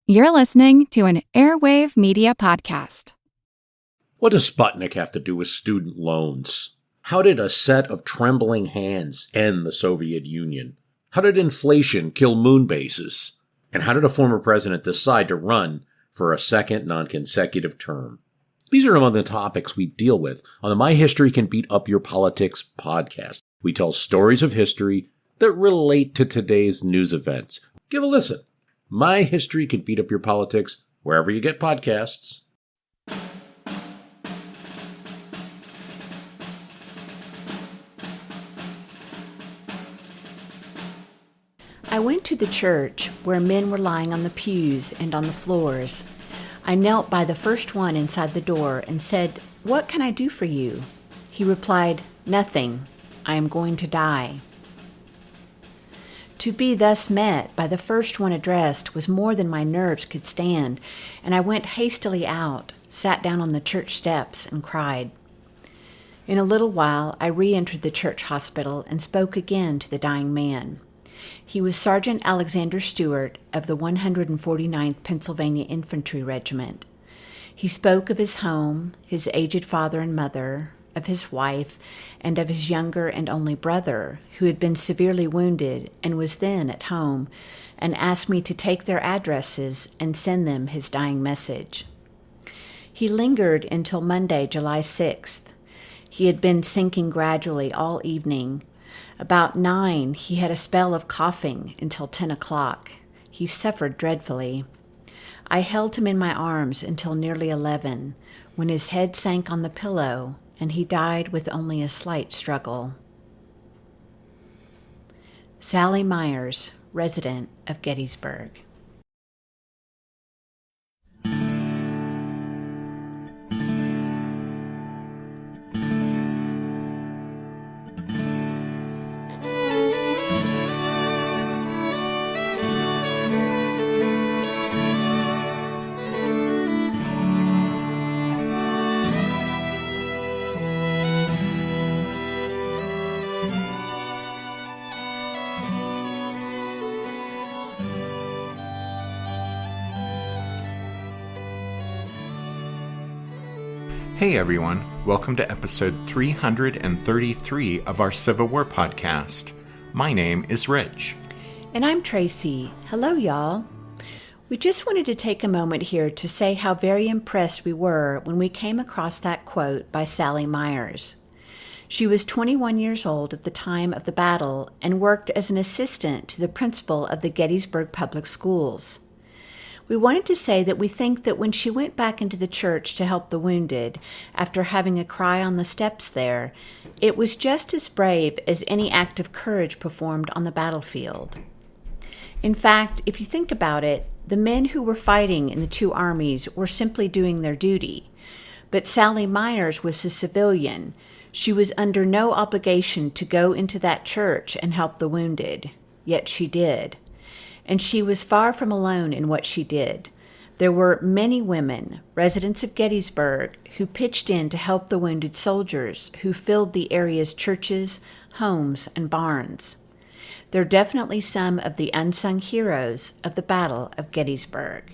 You're listening to an Airwave Media Podcast. What does Sputnik have to do with student loans? How did a set of trembling hands end the Soviet Union? How did inflation kill moon bases? And how did a former president decide to run for a second non-consecutive term? These are among the topics we deal with on the My History Can Beat Up Your Politics podcast. We tell stories of history that relate to today's news events. Give a listen. My History Can Beat Up Your Politics, wherever you get podcasts. I went to the church where men were lying on the pews and on the floors. I knelt by the first one inside the door and said, "What can I do for you?" He replied, "Nothing. I am going to die." To be thus met by the first one addressed was more than my nerves could stand, and I went hastily out, sat down on the church steps, and cried. In a little while, I re-entered the church hospital and spoke again to the dying man. He was Sergeant Alexander Stewart of the 149th Pennsylvania Infantry Regiment. He spoke of his home, his aged father and mother, of his wife, and of his younger and only brother, who had been severely wounded and was then at home, and asked me to take their addresses and send them his dying message. He lingered until Monday, July 6th. He had been sinking gradually all evening. About 9, he had a spell of coughing until 10 o'clock. He suffered dreadfully. I held him in my arms until nearly 11, when his head sank on the pillow, and he died with only a slight struggle. Sally Myers, resident of Gettysburg. Hey everyone, welcome to episode 333 of our Civil War podcast. My name is Rich. And I'm Tracy. Hello, y'all. We just wanted to take a moment here to say how very impressed we were when we came across that quote by Sally Myers. She was 21 years old at the time of the battle and worked as an assistant to the principal of the Gettysburg Public Schools. We wanted to say that we think that when she went back into the church to help the wounded, after having a cry on the steps there, it was just as brave as any act of courage performed on the battlefield. In fact, if you think about it, the men who were fighting in the two armies were simply doing their duty. But Sally Myers was a civilian. She was under no obligation to go into that church and help the wounded, yet she did. And she was far from alone in what she did. There were many women, residents of Gettysburg, who pitched in to help the wounded soldiers who filled the area's churches, homes, and barns. They're definitely some of the unsung heroes of the Battle of Gettysburg.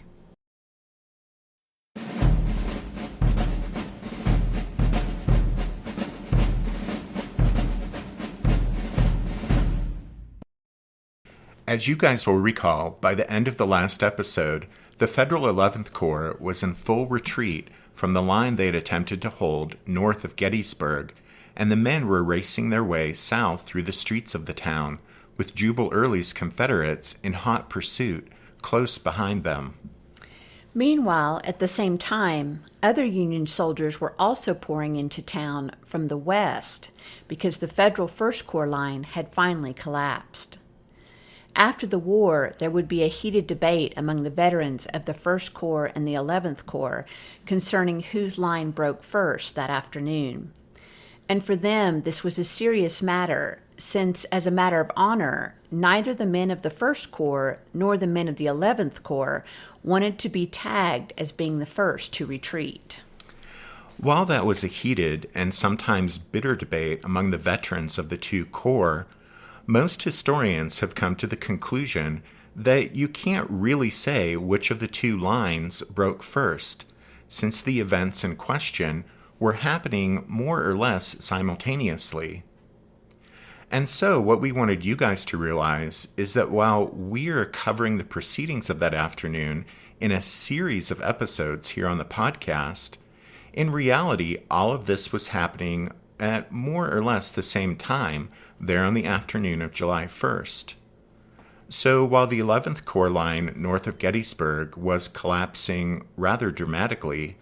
As you guys will recall, by the end of the last episode, the Federal 11th Corps was in full retreat from the line they had attempted to hold north of Gettysburg, and the men were racing their way south through the streets of the town, with Jubal Early's Confederates in hot pursuit close behind them. Meanwhile, at the same time, other Union soldiers were also pouring into town from the west because the Federal First Corps line had finally collapsed. After the war, there would be a heated debate among the veterans of the 1st Corps and the 11th Corps concerning whose line broke first that afternoon. And for them, this was a serious matter, since, as a matter of honor, neither the men of the 1st Corps nor the men of the 11th Corps wanted to be tagged as being the first to retreat. While that was a heated and sometimes bitter debate among the veterans of the two corps, most historians have come to the conclusion that you can't really say which of the two lines broke first, since the events in question were happening more or less simultaneously. And so what we wanted you guys to realize is that while we're covering the proceedings of that afternoon in a series of episodes here on the podcast, in reality, all of this was happening at more or less the same time there on the afternoon of July 1st. So while the 11th Corps line north of Gettysburg was collapsing rather dramatically,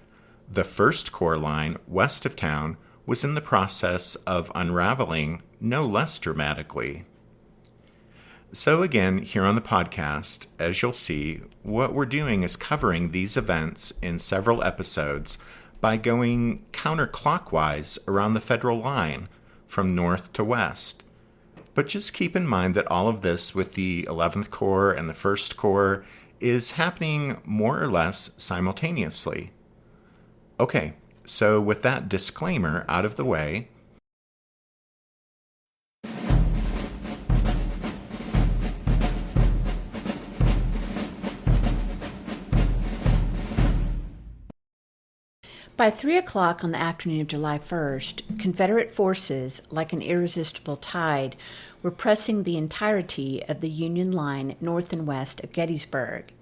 the 1st Corps line west of town was in the process of unraveling no less dramatically. So again, here on the podcast, as you'll see, what we're doing is covering these events in several episodes by going counterclockwise around the federal line from north to west. But just keep in mind that all of this with the 11th Corps and the 1st Corps is happening more or less simultaneously. Okay, so with that disclaimer out of the way, by 3 o'clock on the afternoon of July 1st, Confederate forces, like an irresistible tide, were pressing the entirety of the Union line north and west of Gettysburg,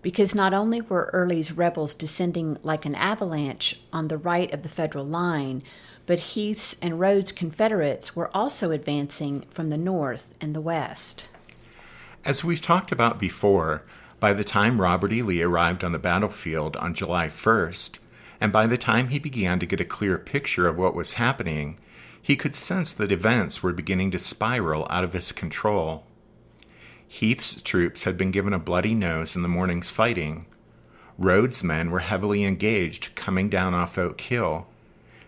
because not only were Early's rebels descending like an avalanche on the right of the Federal line, but Heath's and Rhodes' Confederates were also advancing from the north and the west. as we've talked about before, by the time Robert E. Lee arrived on the battlefield on July 1st, and by the time he began to get a clear picture of what was happening, he could sense that events were beginning to spiral out of his control. Heath's troops had been given a bloody nose in the morning's fighting. Rhodes' men were heavily engaged coming down off Oak Hill,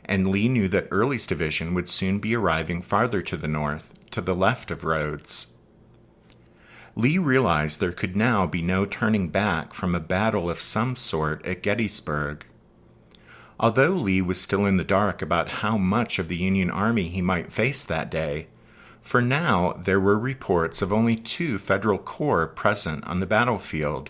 and Lee knew that Early's division would soon be arriving farther to the north, to the left of Rhodes. Lee realized there could now be no turning back from a battle of some sort at Gettysburg. Although Lee was still in the dark about how much of the Union Army he might face that day, for now there were reports of only 2 Federal Corps present on the battlefield,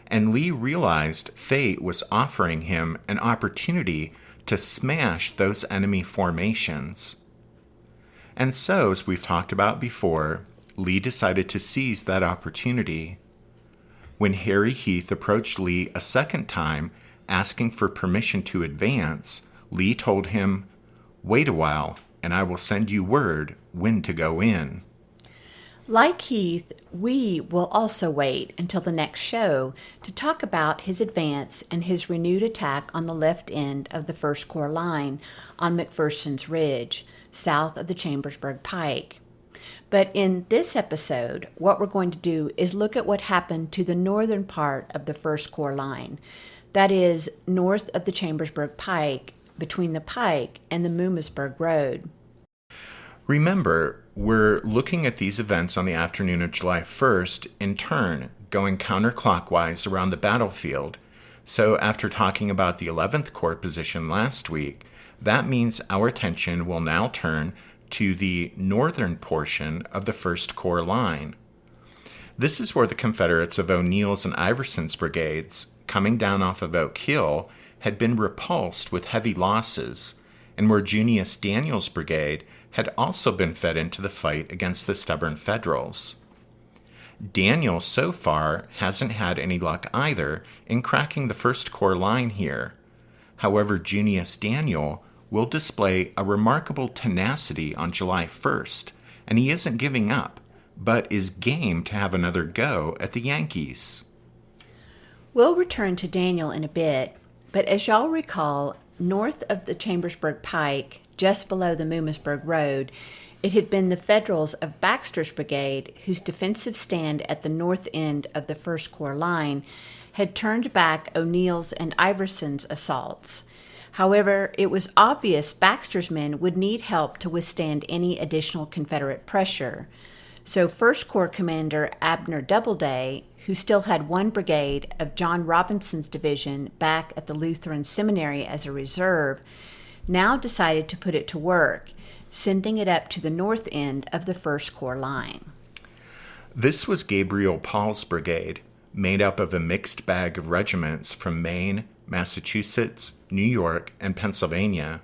and Lee realized fate was offering him an opportunity to smash those enemy formations. And so, as we've talked about before, Lee decided to seize that opportunity. When Harry Heath approached Lee a second time, asking for permission to advance, Lee told him, "Wait a while, and I will send you word when to go in." Like Heath, we will also wait until the next show to talk about his advance and his renewed attack on the left end of the 1st Corps line on McPherson's Ridge, south of the Chambersburg Pike. But in this episode, what we're going to do is look at what happened to the northern part of the 1st Corps line, that is, north of the Chambersburg Pike, between the Pike and the Mummasburg Road. Remember, we're looking at these events on the afternoon of July 1st in turn, going counterclockwise around the battlefield. So after talking about the 11th Corps position last week, that means our attention will now turn to the northern portion of the 1st Corps line. This is where the Confederates of O'Neill's and Iverson's brigades, coming down off of Oak Hill, had been repulsed with heavy losses, and where Junius Daniel's brigade had also been fed into the fight against the stubborn Federals. Daniel, so far, hasn't had any luck either in cracking the 1st Corps line here. However, Junius Daniel will display a remarkable tenacity on July 1st, and he isn't giving up, but is game to have another go at the Yankees. We'll return to Daniel in a bit, but as y'all recall, north of the Chambersburg Pike, just below the Mummasburg Road, it had been the Federals of Baxter's brigade, whose defensive stand at the north end of the 1st Corps line had turned back O'Neill's and Iverson's assaults. However, it was obvious Baxter's men would need help to withstand any additional Confederate pressure. So 1st Corps Commander Abner Doubleday, who still had one brigade of John Robinson's division back at the Lutheran Seminary as a reserve, now decided to put it to work, sending it up to the north end of the 1st Corps line. This was Gabriel Paul's brigade, made up of a mixed bag of regiments from Maine, Massachusetts, New York, and Pennsylvania.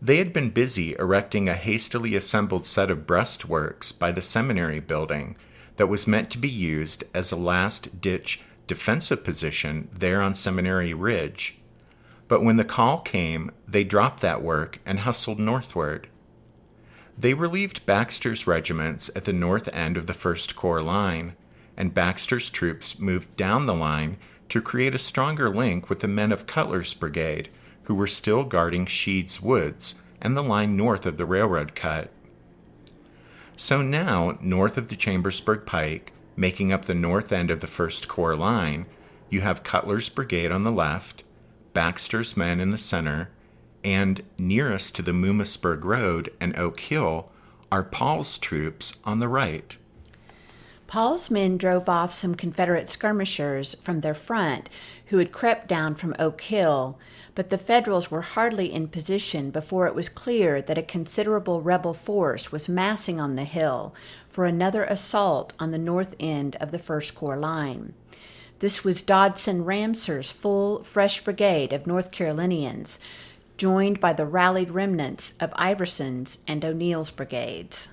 They had been busy erecting a hastily assembled set of breastworks by the seminary building that was meant to be used as a last-ditch defensive position there on Seminary Ridge. But when the call came, they dropped that work and hustled northward. They relieved Baxter's regiments at the north end of the 1st Corps line, and Baxter's troops moved down the line to create a stronger link with the men of Cutler's brigade, who were still guarding Sheed's Woods and the line north of the railroad cut. So now, north of the Chambersburg Pike, making up the north end of the 1st Corps line, you have Cutler's brigade on the left, Baxter's men in the center, and nearest to the Mummasburg Road and Oak Hill are Paul's troops on the right. Paul's men drove off some Confederate skirmishers from their front who had crept down from Oak Hill, but the Federals were hardly in position before it was clear that a considerable rebel force was massing on the hill for another assault on the north end of the 1st Corps line. This was Dodson Ramser's full, fresh brigade of North Carolinians, joined by the rallied remnants of Iverson's and O'Neill's brigades.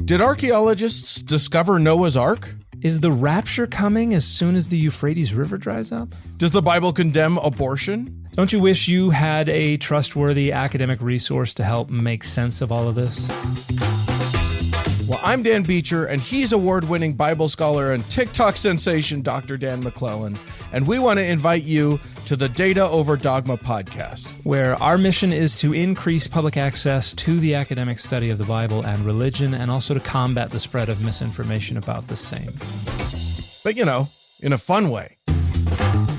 Did archaeologists discover Noah's Ark? Is the rapture coming as soon as the Euphrates River dries up? Does the Bible condemn abortion? Don't you wish you had a trustworthy academic resource to help make sense of all of this? Well, I'm Dan Beecher, and he's award-winning Bible scholar and TikTok sensation Dr. Dan McClellan, and we want to invite you to the Data Over Dogma podcast, where our mission is to increase public access to the academic study of the Bible and religion, and also to combat the spread of misinformation about the same. But, in a fun way.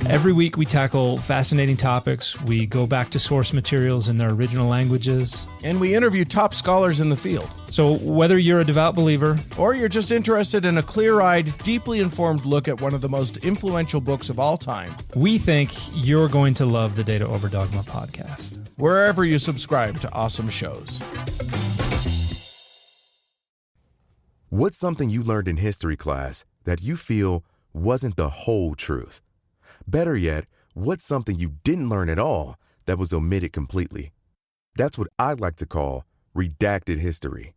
Every week we tackle fascinating topics, we go back to source materials in their original languages, and we interview top scholars in the field. So whether you're a devout believer, or you're just interested in a clear-eyed, deeply informed look at one of the most influential books of all time, we think you're going to love the Data Over Dogma podcast, wherever you subscribe to awesome shows. What's something you learned in history class that you feel wasn't the whole truth? Better yet, what's something you didn't learn at all that was omitted completely? That's what I'd like to call redacted history.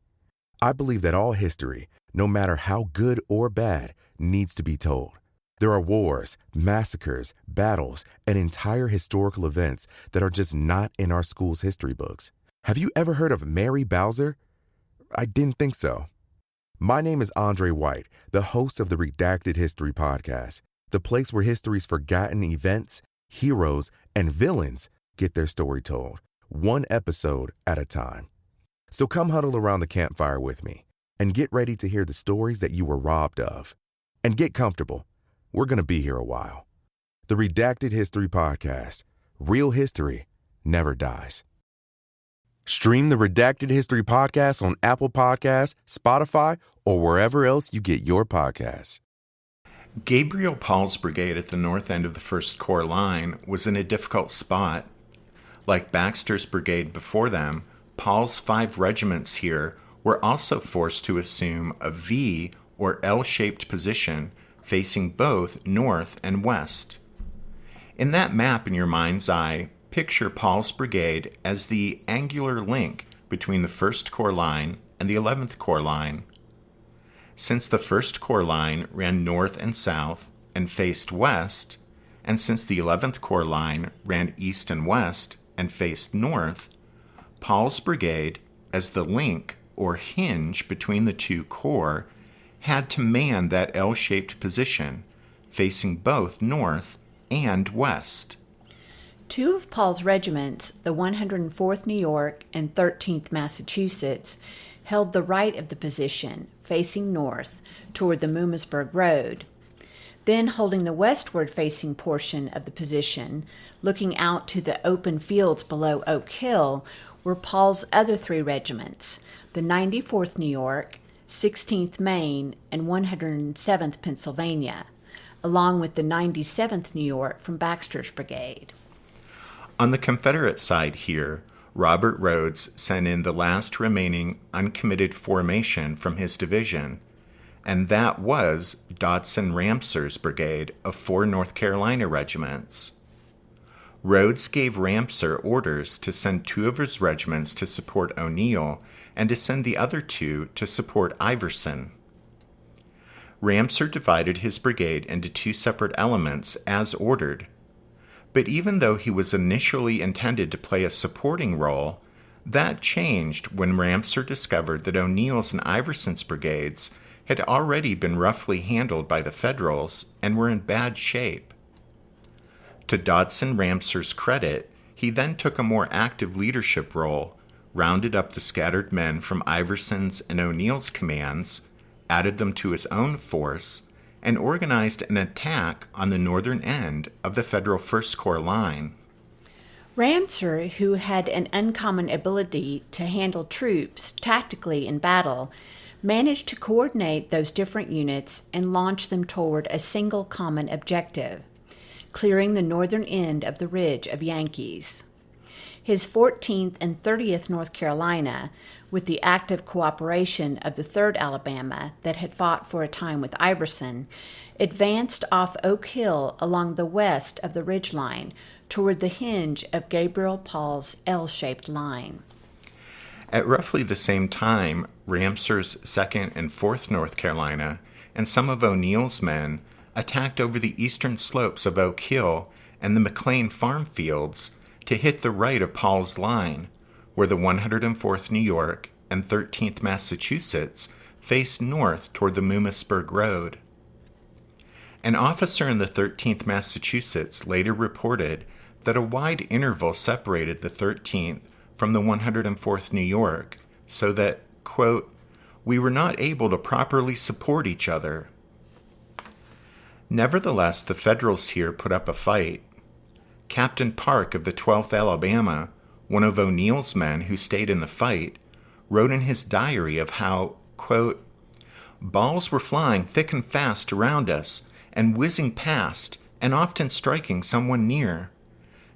I believe that all history, no matter how good or bad, needs to be told. There are wars, massacres, battles, and entire historical events that are just not in our school's history books. Have you ever heard of Mary Bowser? I didn't think so. My name is Andre White, the host of the Redacted History Podcast, the place where history's forgotten events, heroes, and villains get their story told, one episode at a time. So come huddle around the campfire with me and get ready to hear the stories that you were robbed of. And get comfortable. We're going to be here a while. The Redacted History Podcast. Real history never dies. Stream the Redacted History Podcast on Apple Podcasts, Spotify, or wherever else you get your podcasts. Gabriel Paul's brigade at the north end of the 1st Corps line was in a difficult spot. Like Baxter's brigade before them, Paul's 5 regiments here were also forced to assume a V or L-shaped position facing both north and west. In that map in your mind's eye, picture Paul's brigade as the angular link between the 1st Corps line and the 11th Corps line. Since the 1st Corps line ran north and south and faced west, and since the 11th Corps line ran east and west and faced north, Paul's brigade, as the link or hinge between the two corps, had to man that L-shaped position, facing both north and west. 2 of Paul's regiments, the 104th New York and 13th Massachusetts, held the right of the position, facing north, toward the Mummasburg Road. Then, holding the westward-facing portion of the position, looking out to the open fields below Oak Hill, were Paul's other 3 regiments, the 94th New York, 16th Maine, and 107th Pennsylvania. along with the 97th New York from Baxter's brigade. On the Confederate side here, Robert Rhodes sent in the last remaining uncommitted formation from his division, and that was Dodson Ramser's brigade of 4 North Carolina regiments. Rhodes gave Ramser orders to send 2 of his regiments to support O'Neill and to send the other 2 to support Iverson. Ramser divided his brigade into 2 separate elements as ordered. But even though he was initially intended to play a supporting role, that changed when Ramser discovered that O'Neill's and Iverson's brigades had already been roughly handled by the Federals and were in bad shape. To Dodson Ramser's credit, he then took a more active leadership role, rounded up the scattered men from Iverson's and O'Neill's commands, added them to his own force, and organized an attack on the northern end of the Federal First Corps line. Ramser, who had an uncommon ability to handle troops tactically in battle, managed to coordinate those different units and launch them toward a single common objective, clearing the northern end of the ridge of Yankees. His 14th and 30th North Carolina, with the active cooperation of the 3rd Alabama that had fought for a time with Iverson, advanced off Oak Hill along the west of the ridgeline toward the hinge of Gabriel Paul's L-shaped line. At roughly the same time, Ramser's 2nd and 4th North Carolina and some of O'Neill's men attacked over the eastern slopes of Oak Hill and the McLean farm fields to hit the right of Paul's line, where the 104th New York and 13th Massachusetts faced north toward the Mummasburg Road. An officer in the 13th Massachusetts later reported that a wide interval separated the 13th from the 104th New York, so that, quote, "we were not able to properly support each other." Nevertheless, the Federals here put up a fight. Captain Park of the 12th Alabama, one of O'Neill's men who stayed in the fight, wrote in his diary of how, quote, "balls were flying thick and fast around us and whizzing past and often striking someone near.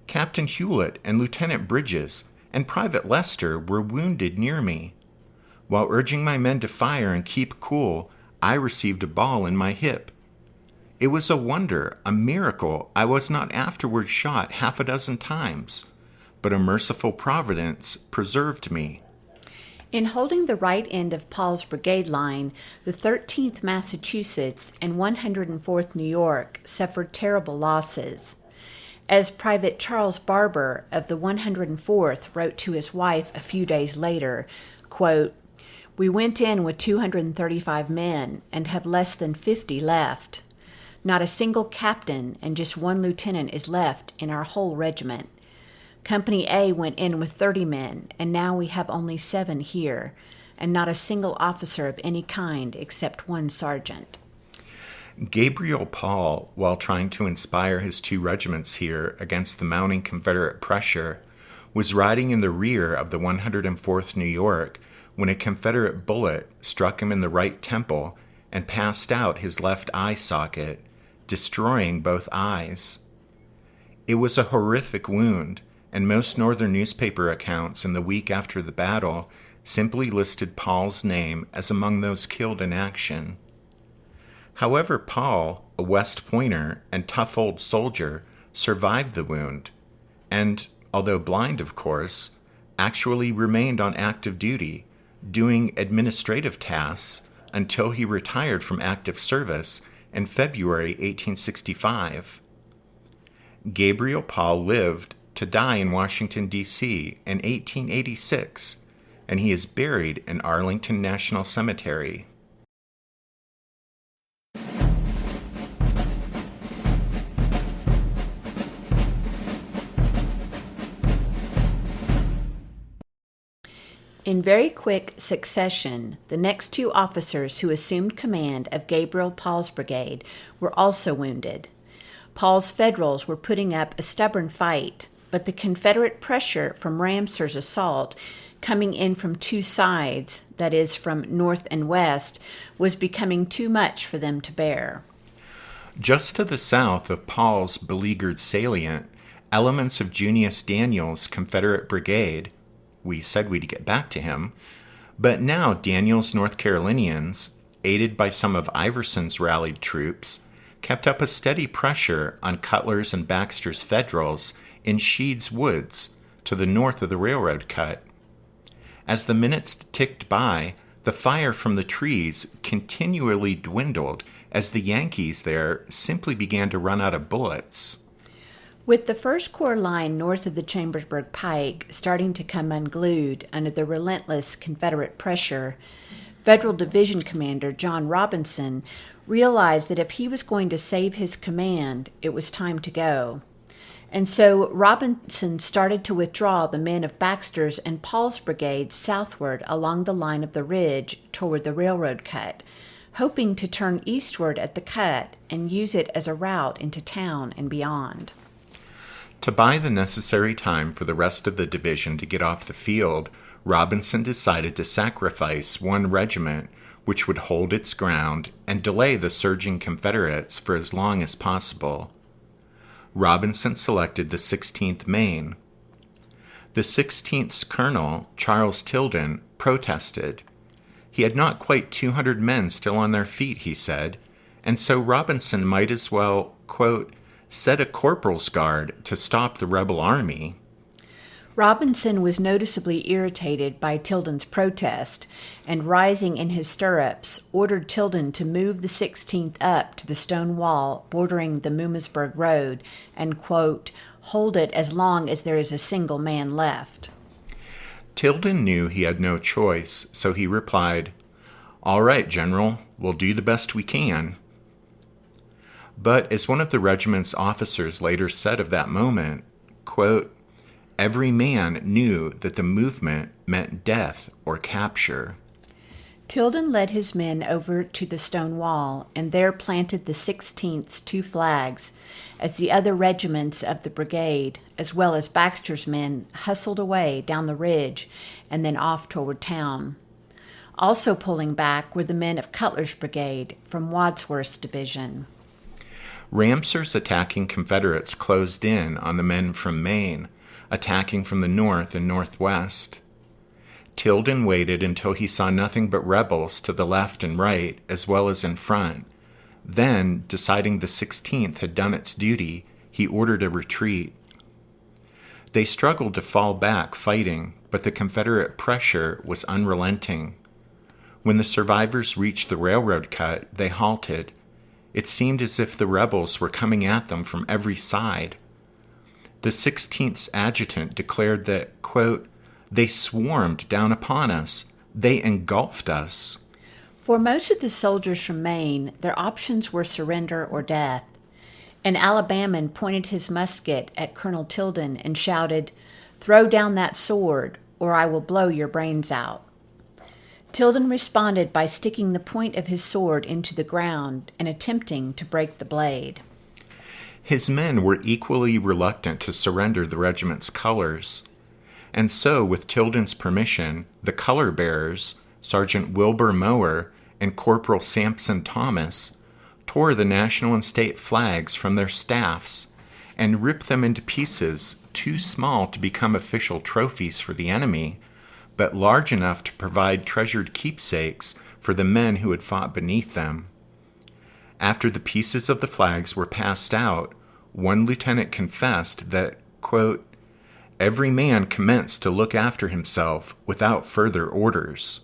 Captain Hewlett and Lieutenant Bridges and Private Lester were wounded near me. While urging my men to fire and keep cool, I received a ball in my hip. It was a wonder, a miracle I was not afterwards shot 6 times. But a merciful providence preserved me." In holding the right end of Paul's brigade line, the 13th Massachusetts and 104th New York suffered terrible losses. As Private Charles Barber of the 104th wrote to his wife a few days later, quote, "we went in with 235 men and have less than 50 left. Not a single captain and just 1 lieutenant is left in our whole regiment. Company A went in with 30 men, and now we have only 7 here, and not a single officer of any kind except 1 sergeant." Gabriel Paul, while trying to inspire his 2 regiments here against the mounting Confederate pressure, was riding in the rear of the 104th New York when a Confederate bullet struck him in the right temple and passed out his left eye socket, destroying both eyes. It was a horrific wound, and most northern newspaper accounts in the week after the battle simply listed Paul's name as among those killed in action. However, Paul, a West Pointer and tough old soldier, survived the wound, and, although blind of course, actually remained on active duty, doing administrative tasks until he retired from active service in February 1865. Gabriel Paul lived to die in Washington, D.C. in 1886, and he is buried in Arlington National Cemetery. In very quick succession, the next 2 officers who assumed command of Gabriel Paul's brigade were also wounded. Paul's Federals were putting up a stubborn fight, but the Confederate pressure from Ramser's assault, coming in from 2 sides, that is, from north and west, was becoming too much for them to bear. Just to the south of Paul's beleaguered salient, elements of Junius Daniel's Confederate brigade, we said we'd get back to him, but now Daniel's North Carolinians, aided by some of Iverson's rallied troops, kept up a steady pressure on Cutler's and Baxter's Federals in Sheed's Woods to the north of the railroad cut. As the minutes ticked by, the fire from the trees continually dwindled as the Yankees there simply began to run out of bullets. With the First Corps line north of the Chambersburg Pike starting to come unglued under the relentless Confederate pressure, Federal Division Commander John Robinson realized that if he was going to save his command, it was time to go. And so Robinson started to withdraw the men of Baxter's and Paul's brigades southward along the line of the ridge toward the railroad cut, hoping to turn eastward at the cut and use it as a route into town and beyond. To buy the necessary time for the rest of the division to get off the field, Robinson decided to sacrifice one regiment, which would hold its ground and delay the surging Confederates for as long as possible. Robinson selected the 16th Maine. The 16th's colonel, Charles Tilden, protested. He had not quite 200 men still on their feet, he said, and so Robinson might as well, quote, set a corporal's guard to stop the rebel army. Robinson was noticeably irritated by Tilden's protest, and rising in his stirrups, ordered Tilden to move the 16th up to the stone wall bordering the Mummersburg Road and, quote, hold it as long as there is a single man left. Tilden knew he had no choice, so he replied, all right, General, we'll do the best we can. But as one of the regiment's officers later said of that moment, quote, every man knew that the movement meant death or capture. Tilden led his men over to the stone wall and there planted the 16th's 2 flags as the other regiments of the brigade, as well as Baxter's men, hustled away down the ridge and then off toward town. Also pulling back were the men of Cutler's brigade from Wadsworth's division. Ramser's attacking Confederates closed in on the men from Maine, attacking from the north and northwest. Tilden waited until he saw nothing but rebels to the left and right, as well as in front. Then, deciding the 16th had done its duty, he ordered a retreat. They struggled to fall back fighting, but the Confederate pressure was unrelenting. When the survivors reached the railroad cut, they halted. It seemed as if the rebels were coming at them from every side. The 16th's adjutant declared that, quote, they swarmed down upon us. They engulfed us. For most of the soldiers from Maine, their options were surrender or death. An Alabaman pointed his musket at Colonel Tilden and shouted, throw down that sword, or I will blow your brains out. Tilden responded by sticking the point of his sword into the ground and attempting to break the blade. His men were equally reluctant to surrender the regiment's colors. And so, with Tilden's permission, the color bearers, Sergeant Wilbur Mower and Corporal Sampson Thomas, tore the national and state flags from their staffs and ripped them into pieces too small to become official trophies for the enemy, but large enough to provide treasured keepsakes for the men who had fought beneath them. After the pieces of the flags were passed out, one lieutenant confessed that, quote, every man commenced to look after himself without further orders.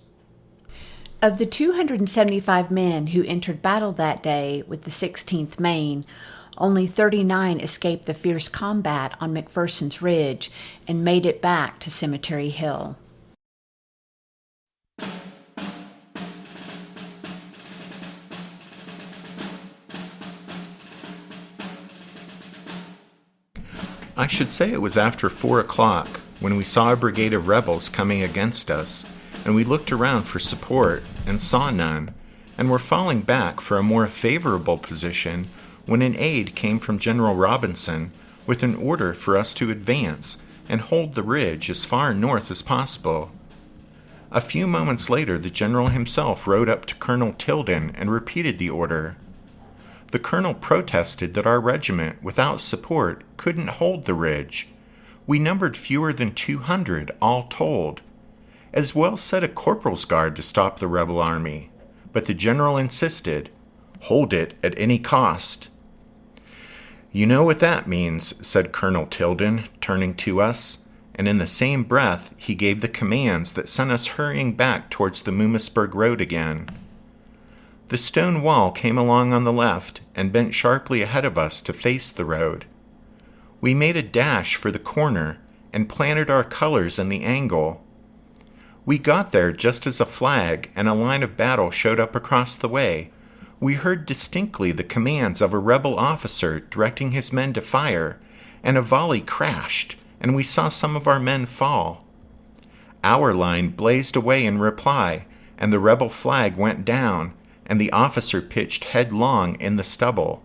Of the 275 men who entered battle that day with the 16th Maine, only 39 escaped the fierce combat on McPherson's Ridge and made it back to Cemetery Hill. I should say it was after 4 o'clock when we saw a brigade of rebels coming against us, and we looked around for support and saw none, and were falling back for a more favorable position when an aide came from General Robinson with an order for us to advance and hold the ridge as far north as possible. A few moments later, the general himself rode up to Colonel Tilden and repeated the order. The colonel protested that our regiment, without support, couldn't hold the ridge. We numbered fewer than 200, all told. As well said a corporal's guard to stop the rebel army, but the general insisted, "Hold it at any cost." "You know what that means," said Colonel Tilden, turning to us, and in the same breath he gave the commands that sent us hurrying back towards the Mummisburg road again. The stone wall came along on the left and bent sharply ahead of us to face the road. We made a dash for the corner and planted our colors in the angle. We got there just as a flag and a line of battle showed up across the way. We heard distinctly the commands of a rebel officer directing his men to fire, and a volley crashed, and we saw some of our men fall. Our line blazed away in reply, and the rebel flag went down, and the officer pitched headlong in the stubble.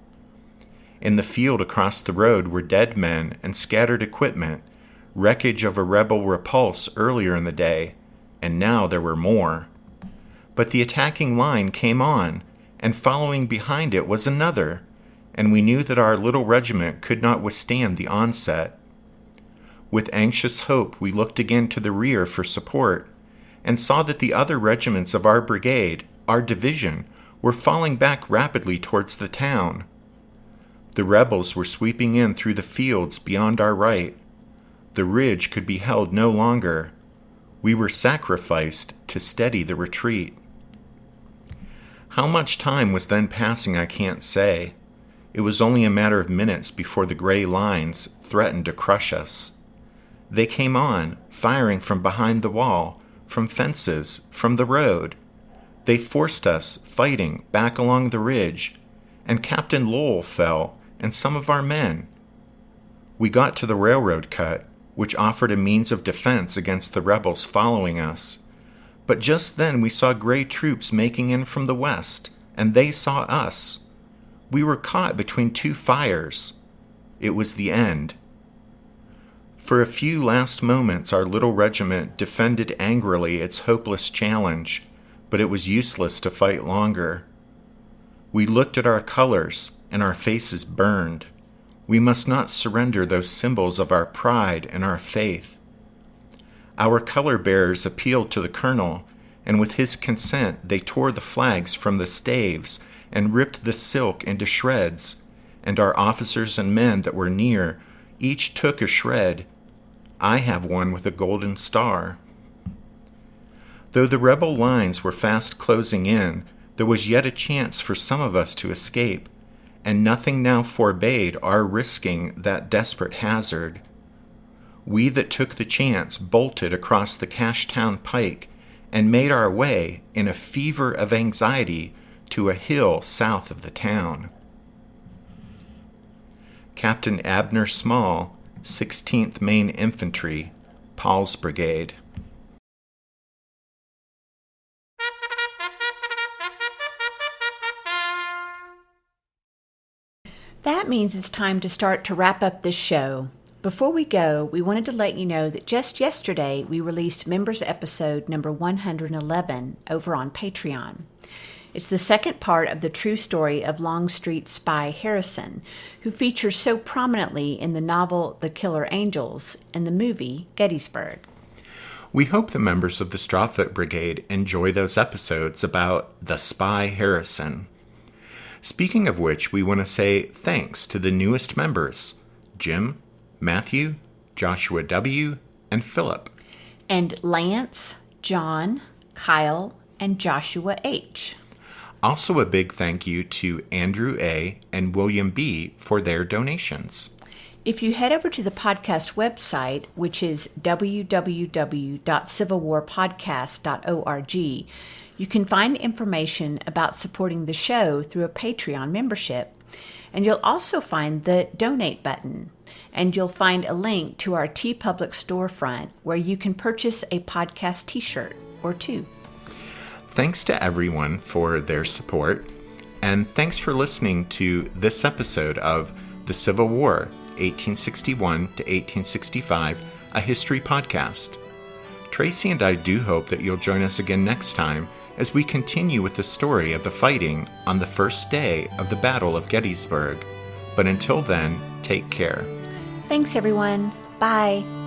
In the field across the road were dead men and scattered equipment, wreckage of a rebel repulse earlier in the day, and now there were more. But the attacking line came on, and following behind it was another, and we knew that our little regiment could not withstand the onset. With anxious hope we looked again to the rear for support, and saw that the other regiments of our brigade, our division, were falling back rapidly towards the town. The rebels were sweeping in through the fields beyond our right. The ridge could be held no longer. We were sacrificed to steady the retreat. How much time was then passing I can't say. It was only a matter of minutes before the gray lines threatened to crush us. They came on, firing from behind the wall, from fences, from the road. They forced us, fighting, back along the ridge, and Captain Lowell fell, and some of our men. We got to the railroad cut, which offered a means of defense against the rebels following us. But just then we saw gray troops making in from the west, and they saw us. We were caught between two fires. It was the end. For a few last moments our little regiment defended angrily its hopeless challenge, but it was useless to fight longer. We looked at our colors, and our faces burned. We must not surrender those symbols of our pride and our faith. Our color bearers appealed to the colonel, and with his consent they tore the flags from the staves and ripped the silk into shreds, and our officers and men that were near each took a shred. I have one with a golden star. Though the rebel lines were fast closing in, there was yet a chance for some of us to escape, and nothing now forbade our risking that desperate hazard. We that took the chance bolted across the Cashtown Pike and made our way, in a fever of anxiety, to a hill south of the town. Captain Abner Small, 16th Maine Infantry, Paul's Brigade. That means it's time to start to wrap up this show. Before we go, we wanted to let you know that just yesterday we released Members Episode number 111 over on Patreon. It's the second part of the true story of Longstreet spy Harrison, who features so prominently in the novel The Killer Angels and the movie Gettysburg. We hope the members of the Strawfoot Brigade enjoy those episodes about the spy Harrison. Speaking of which, we want to say thanks to the newest members, Jim, Matthew, Joshua W., and Philip. And Lance, John, Kyle, and Joshua H. Also a big thank you to Andrew A. and William B. for their donations. If you head over to the podcast website, which is www.civilwarpodcast.org, you can find information about supporting the show through a Patreon membership. And you'll also find the donate button. And you'll find a link to our TeePublic storefront where you can purchase a podcast t-shirt or two. Thanks to everyone for their support. And thanks for listening to this episode of The Civil War, 1861 to 1865, a history podcast. Tracy and I do hope that you'll join us again next time as we continue with the story of the fighting on the first day of the Battle of Gettysburg. But until then, take care. Thanks, everyone. Bye.